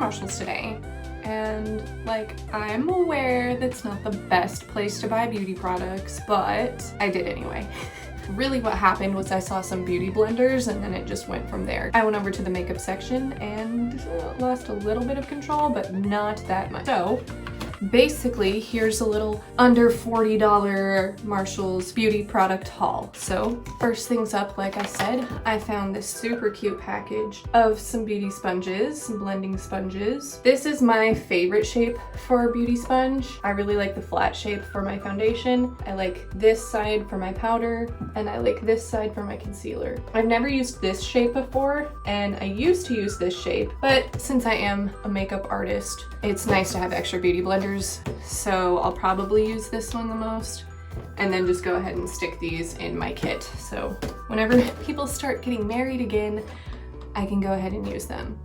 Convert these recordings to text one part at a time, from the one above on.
Marshalls today. And like, I'm aware that's not the best place to buy beauty products, but I did anyway. Really what happened was I saw some beauty blenders and then it just went from there. I went over to the makeup section and lost a little bit of control, but not that much. So basically, here's a little under $40 Marshalls beauty product haul. So first things up, like I said, I found this super cute package of some beauty sponges, some blending sponges. This is my favorite shape for a beauty sponge. I really like the flat shape for my foundation. I like this side for my powder, and I like this side for my concealer. I've never used this shape before, and I used to use this shape, but since I am a makeup artist, it's nice to have extra beauty blenders. So I'll probably use this one the most and then just go ahead and stick these in my kit. So whenever people start getting married again, I can go ahead and use them.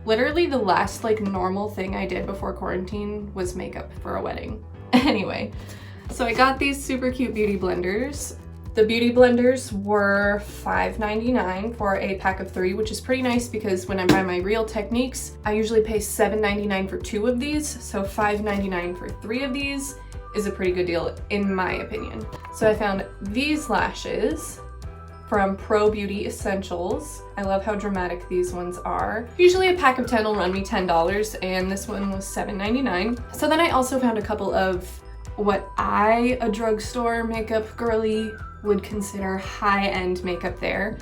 Literally the last like normal thing I did before quarantine was makeup for a wedding. Anyway, so I got these super cute beauty blenders. The beauty blenders were $5.99 for a pack of 3, which is pretty nice because when I buy my Real Techniques, I usually pay $7.99 for 2 of these. So $5.99 for 3 of these is a pretty good deal in my opinion. So I found these lashes from Pro Beauty Essentials. I love how dramatic these ones are. Usually a pack of 10 will run me $10 and this one was $7.99. So then I also found a couple of what a drugstore makeup girly would consider high-end makeup there.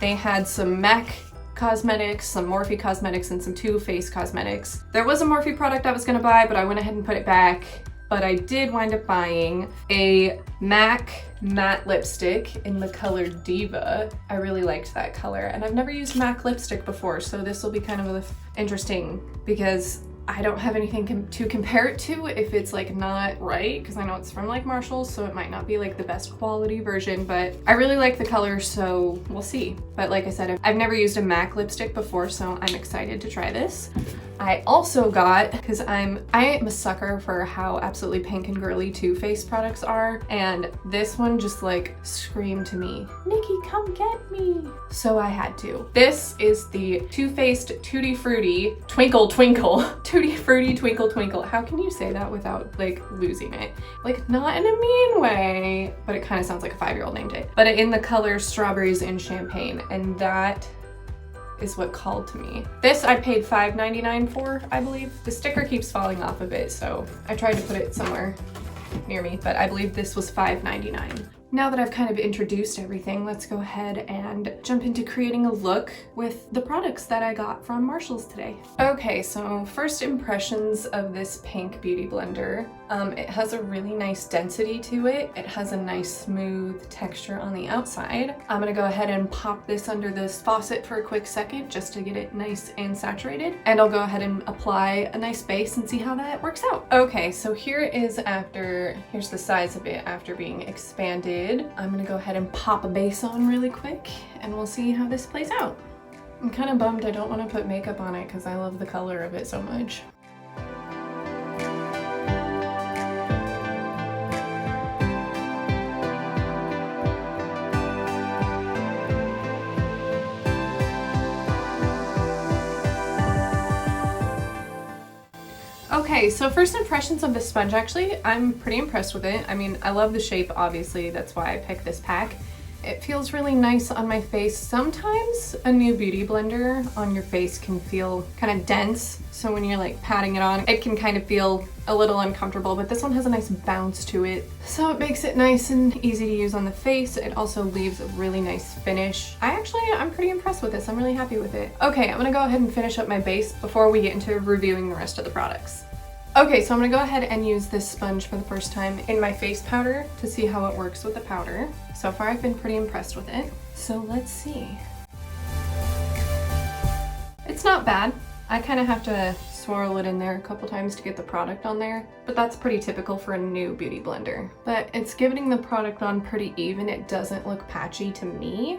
They had some MAC cosmetics, some Morphe cosmetics, and some Too Faced cosmetics. There was a Morphe product I was gonna buy, but I went ahead and put it back. But I did wind up buying a MAC matte lipstick in the color Diva. I really liked that color, and I've never used MAC lipstick before, so this will be kind of interesting because I don't have anything to compare it to if it's like not right, because I know it's from like Marshalls, so it might not be like the best quality version, but I really like the color, so we'll see. But like I said, I've never used a MAC lipstick before, so I'm excited to try this. I also got, because I am a sucker for how absolutely pink and girly Too Faced products are, and this one just like screamed to me, Nikki, come get me. So I had to. This is the Too Faced Tutti Frutti Twinkle Twinkle. Tutti Frutti Twinkle Twinkle. How can you say that without like losing it? Like not in a mean way, but it kind of sounds like a 5-year-old named it. But in the color Strawberries and Champagne, and that is what called to me. This I paid $5.99 for, I believe. The sticker keeps falling off a bit, so I tried to put it somewhere near me, but I believe this was $5.99. Now that I've kind of introduced everything, let's go ahead and jump into creating a look with the products that I got from Marshalls today. Okay, so first impressions of this pink beauty blender. It has a really nice density to it. It has a nice smooth texture on the outside. I'm gonna go ahead and pop this under this faucet for a quick second just to get it nice and saturated. And I'll go ahead and apply a nice base and see how that works out. Okay, so here's the size of it after being expanded. I'm gonna go ahead and pop a base on really quick and we'll see how this plays out. I'm kind of bummed I don't want to put makeup on it because I love the color of it so much. Okay, so first impressions of this sponge, actually, I'm pretty impressed with it. I mean, I love the shape, obviously, that's why I picked this pack. It feels really nice on my face. Sometimes a new beauty blender on your face can feel kind of dense, so when you're like patting it on, it can kind of feel a little uncomfortable, but this one has a nice bounce to it. So it makes it nice and easy to use on the face. It also leaves a really nice finish. I'm pretty impressed with this. I'm really happy with it. Okay, I'm gonna go ahead and finish up my base before we get into reviewing the rest of the products. Okay, so I'm gonna go ahead and use this sponge for the first time in my face powder to see how it works with the powder. So far I've been pretty impressed with it. So let's see. It's not bad. I kind of have to swirl it in there a couple times to get the product on there, but that's pretty typical for a new beauty blender. But it's getting the product on pretty even. It doesn't look patchy to me.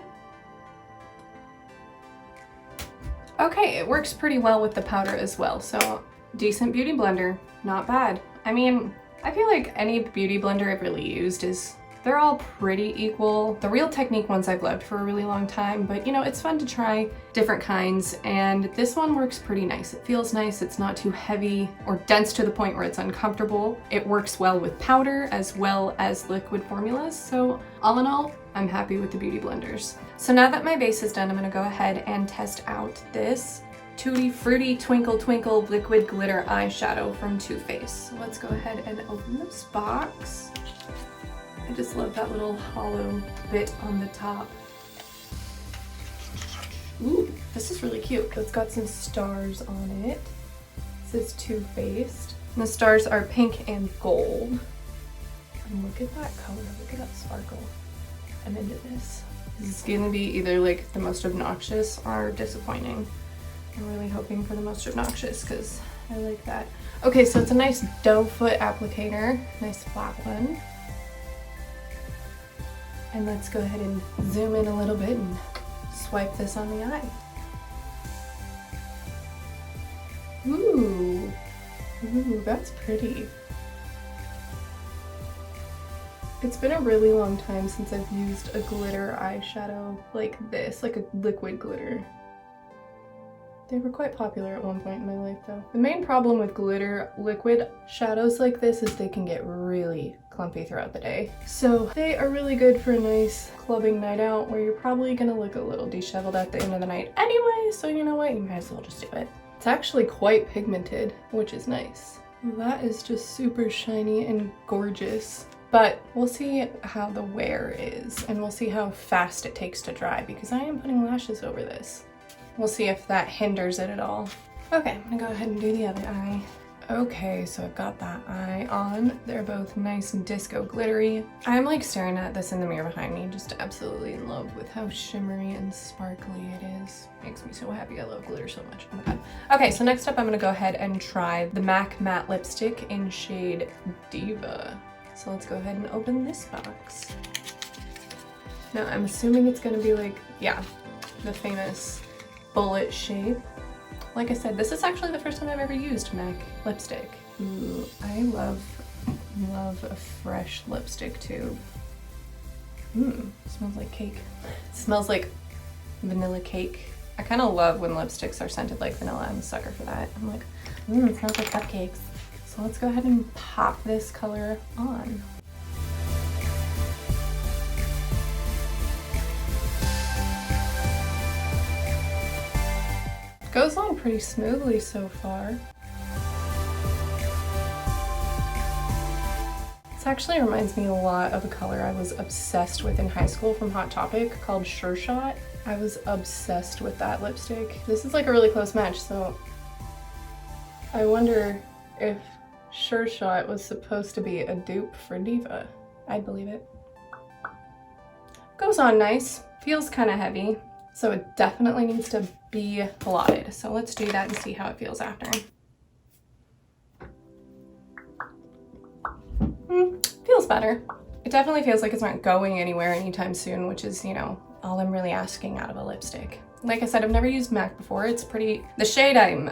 Okay, it works pretty well with the powder as well. So decent beauty blender, not bad. I mean, I feel like any beauty blender I've really used is They're all pretty equal. The Real Technique ones I've loved for a really long time, but you know, it's fun to try different kinds, and this one works pretty nice. It feels nice, it's not too heavy or dense to the point where it's uncomfortable. It works well with powder as well as liquid formulas, so all in all, I'm happy with the beauty blenders. So now that my base is done, I'm gonna go ahead and test out this Tutti Frutti Twinkle Twinkle Liquid Glitter Eyeshadow from Too Faced. So let's go ahead and open this box. I just love that little hollow bit on the top. Ooh, this is really cute. It's got some stars on it. It says Too Faced. And the stars are pink and gold. And look at that color, look at that sparkle. I'm into this. This is gonna be either like the most obnoxious or disappointing. I'm really hoping for the most obnoxious because I like that. Okay, so it's a nice doe foot applicator, nice flat one. And let's go ahead and zoom in a little bit and swipe this on the eye. Ooh, ooh, that's pretty. It's been a really long time since I've used a glitter eyeshadow like this, like a liquid glitter. They were quite popular at one point in my life though. The main problem with glitter liquid shadows like this is they can get really clumpy throughout the day. So they are really good for a nice clubbing night out where you're probably gonna look a little disheveled at the end of the night anyway, so you know what, you might as well just do it. It's actually quite pigmented, which is nice. That is just super shiny and gorgeous. But we'll see how the wear is, and we'll see how fast it takes to dry because I am putting lashes over this. We'll see if that hinders it at all. Okay, I'm gonna go ahead and do the other eye. Okay, so I've got that eye on. They're both nice and disco glittery. I'm like staring at this in the mirror behind me, just absolutely in love with how shimmery and sparkly it is. Makes me so happy. I love glitter so much. Oh my god. Okay, so next up I'm gonna go ahead and try the MAC Matte Lipstick in shade Diva. So let's go ahead and open this box. Now I'm assuming it's gonna be like, yeah, the famous bullet shape. Like I said, this is actually the first time I've ever used MAC lipstick. Ooh, I love a fresh lipstick tube. Smells like cake. It smells like vanilla cake. I kind of love when lipsticks are scented like vanilla. I'm a sucker for that. I'm like, it smells like cupcakes. So let's go ahead and pop this color on. Goes on pretty smoothly so far. This actually reminds me a lot of a color I was obsessed with in high school from Hot Topic called Sure Shot. I was obsessed with that lipstick. This is like a really close match, so I wonder if Sure Shot was supposed to be a dupe for Diva. I'd believe it. Goes on nice, feels kind of heavy. So it definitely needs to be blotted. So let's do that and see how it feels after. Feels better. It definitely feels like it's not going anywhere anytime soon, which is, you know, all I'm really asking out of a lipstick. Like I said, I've never used MAC before. It's pretty, the shade I'm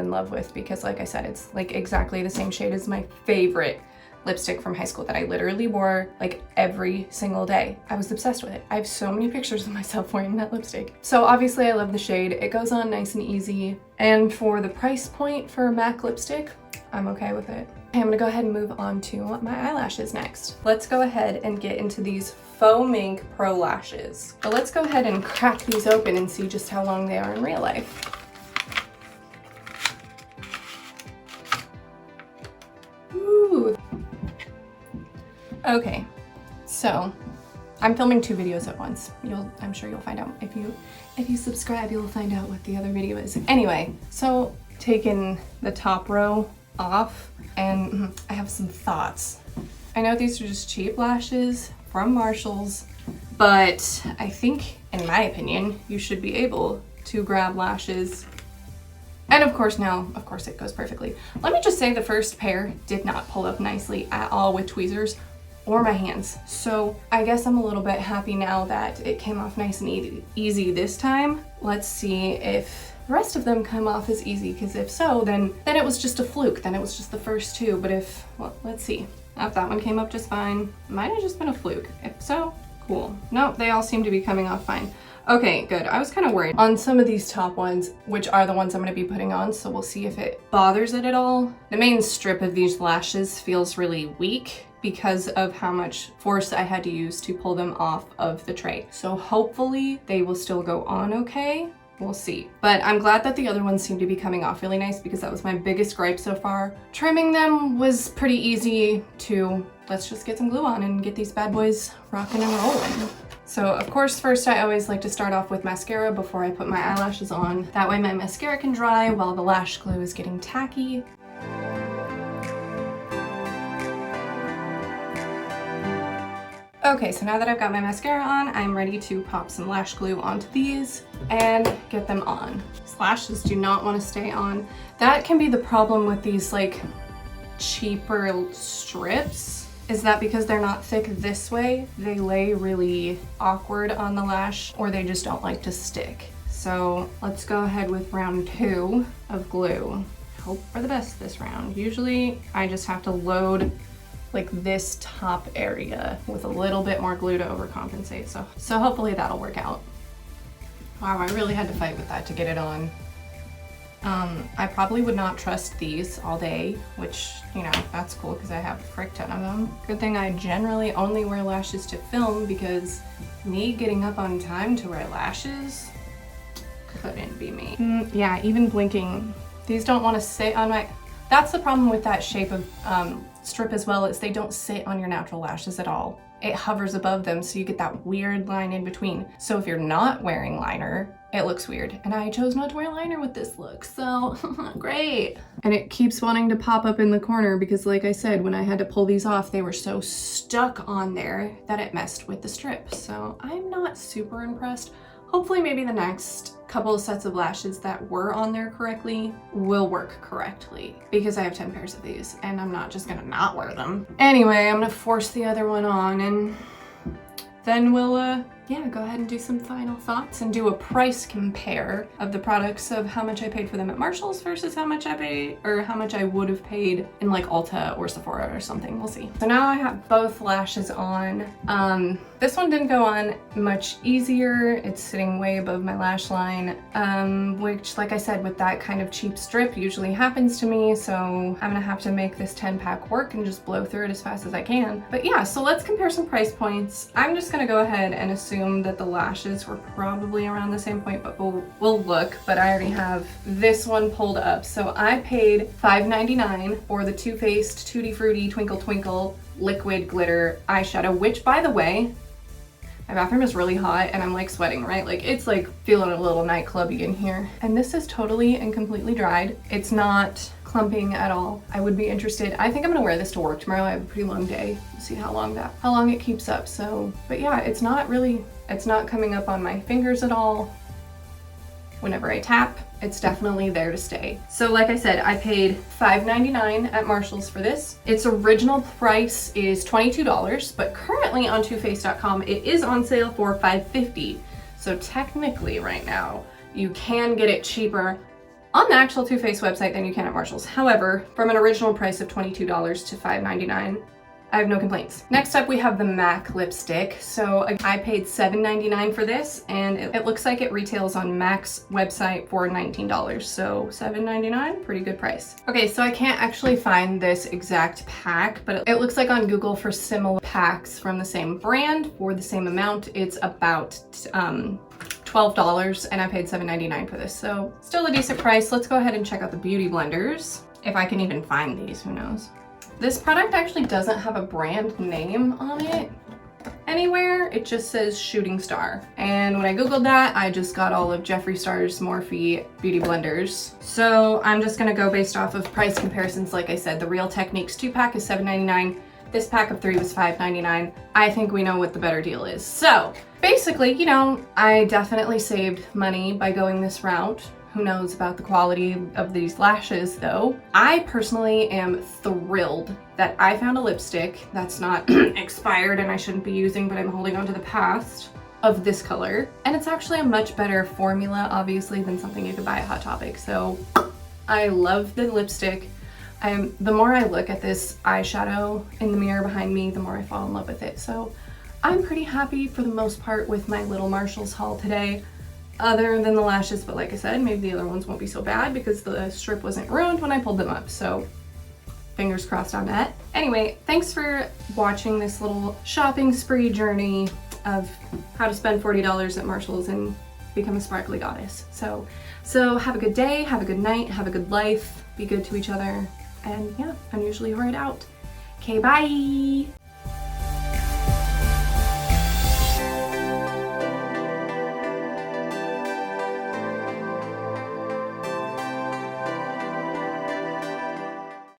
in love with because like I said, it's like exactly the same shade as my favorite lipstick from high school that I literally wore like every single day. I was obsessed with it. I have so many pictures of myself wearing that lipstick. So obviously I love the shade. It goes on nice and easy. And for the price point for a MAC lipstick, I'm okay with it. Okay, I'm gonna go ahead and move on to my eyelashes next. Let's go ahead and get into these Faux Mink Pro Lashes. So let's go ahead and crack these open and see just how long they are in real life. Ooh. Okay, so I'm filming 2 videos at once. I'm sure you'll find out if you subscribe, you'll find out what the other video is. Anyway, so taking the top row off, and I have some thoughts. I know these are just cheap lashes from Marshall's, but I think, in my opinion, you should be able to grab lashes. And of course it goes perfectly. Let me just say the first pair did not pull up nicely at all with tweezers or my hands. So I guess I'm a little bit happy now that it came off nice and easy this time. Let's see if the rest of them come off as easy, because if so, then it was just a fluke. Then it was just the first 2, but well, let's see. If that one came up just fine. Might have just been a fluke. If so, cool. Nope, they all seem to be coming off fine. Okay, good. I was kind of worried on some of these top ones, which are the ones I'm going to be putting on, so we'll see if it bothers it at all. The main strip of these lashes feels really weak because of how much force I had to use to pull them off of the tray. So hopefully they will still go on okay. We'll see. But I'm glad that the other ones seem to be coming off really nice because that was my biggest gripe so far. Trimming them was pretty easy too. Let's just get some glue on and get these bad boys rocking and rolling. So of course, first I always like to start off with mascara before I put my eyelashes on. That way my mascara can dry while the lash glue is getting tacky. Okay, so now that I've got my mascara on, I'm ready to pop some lash glue onto these and get them on. These lashes do not want to stay on. That can be the problem with these like cheaper strips, is that because they're not thick this way, they lay really awkward on the lash or they just don't like to stick. So let's go ahead with round 2 of glue. Hope for the best this round. Usually I just have to load like this top area with a little bit more glue to overcompensate. So hopefully that'll work out. Wow, I really had to fight with that to get it on. I probably would not trust these all day, which, you know, that's cool because I have a frick ton of them. Good thing I generally only wear lashes to film because me getting up on time to wear lashes couldn't be me. Yeah, even blinking. These don't want to sit on my... That's the problem with that shape of strip as well, is they don't sit on your natural lashes at all. It hovers above them, so you get that weird line in between. So if you're not wearing liner, it looks weird. And I chose not to wear liner with this look, so great. And it keeps wanting to pop up in the corner because like I said, when I had to pull these off, they were so stuck on there that it messed with the strip. So I'm not super impressed. Hopefully maybe the next couple of sets of lashes that were on there correctly will work correctly because I have 10 pairs of these and I'm not just gonna not wear them. Anyway, I'm gonna force the other one on and then we'll yeah, go ahead and do some final thoughts and do a price compare of the products of how much I paid for them at Marshall's versus how much I paid, or how much I would have paid in like Ulta or Sephora or something. We'll see. So now I have both lashes on. This one didn't go on much easier. It's sitting way above my lash line, which like I said, with that kind of cheap strip usually happens to me. So I'm gonna have to make this 10-pack work and just blow through it as fast as I can. But yeah, so let's compare some price points. I'm just gonna go ahead and assume that the lashes were probably around the same point, but we'll look. But I already have this one pulled up. So I paid $5.99 for the Too Faced Tutti Frutti Twinkle Twinkle Liquid Glitter Eyeshadow, which by the way, my bathroom is really hot and I'm like sweating, right? Like it's like feeling a little nightclubby in here. And this is totally and completely dried. It's not clumping at all. I would be interested. I think I'm gonna wear this to work tomorrow. I have a pretty long day. See how long it keeps up. So, but yeah, it's not coming up on my fingers at all. Whenever I tap, it's definitely there to stay. So like I said, I paid $5.99 at Marshall's for this. Its original price is $22, but currently on TooFaced.com, it is on sale for $5.50. So technically right now, you can get it cheaper on the actual Too Faced website than you can at Marshall's. However, from an original price of $22 to $5.99, I have no complaints. Next up, we have the MAC lipstick. So I paid $7.99 for this, and it looks like it retails on MAC's website for $19. So $7.99, pretty good price. Okay, so I can't actually find this exact pack, but it looks like on Google for similar packs from the same brand for the same amount, it's about $12, and I paid $7.99 for this. So still a decent price. Let's go ahead and check out the beauty blenders. If I can even find these, who knows? This product actually doesn't have a brand name on it anywhere. It just says Shooting Star. And when I Googled that, I just got all of Jeffree Star's Morphe beauty blenders. So I'm just gonna go based off of price comparisons. Like I said, the Real Techniques 2-pack is $7.99. This pack of 3 was $5.99. I think we know what the better deal is. So basically, you know, I definitely saved money by going this route. Who knows about the quality of these lashes though. I personally am thrilled that I found a lipstick that's not expired and I shouldn't be using, but I'm holding on to the past, of this color. And it's actually a much better formula, obviously, than something you could buy at Hot Topic. So I love the lipstick. The more I look at this eyeshadow in the mirror behind me, the more I fall in love with it. So I'm pretty happy for the most part with my little Marshalls haul today, other than the lashes, but like I said, maybe the other ones won't be so bad because the strip wasn't ruined when I pulled them up, so fingers crossed on that. Anyway, thanks for watching this little shopping spree journey of how to spend $40 at Marshalls and become a sparkly goddess. So have a good day, have a good night, have a good life, be good to each other, and yeah, I'm usually right out. Okay, bye!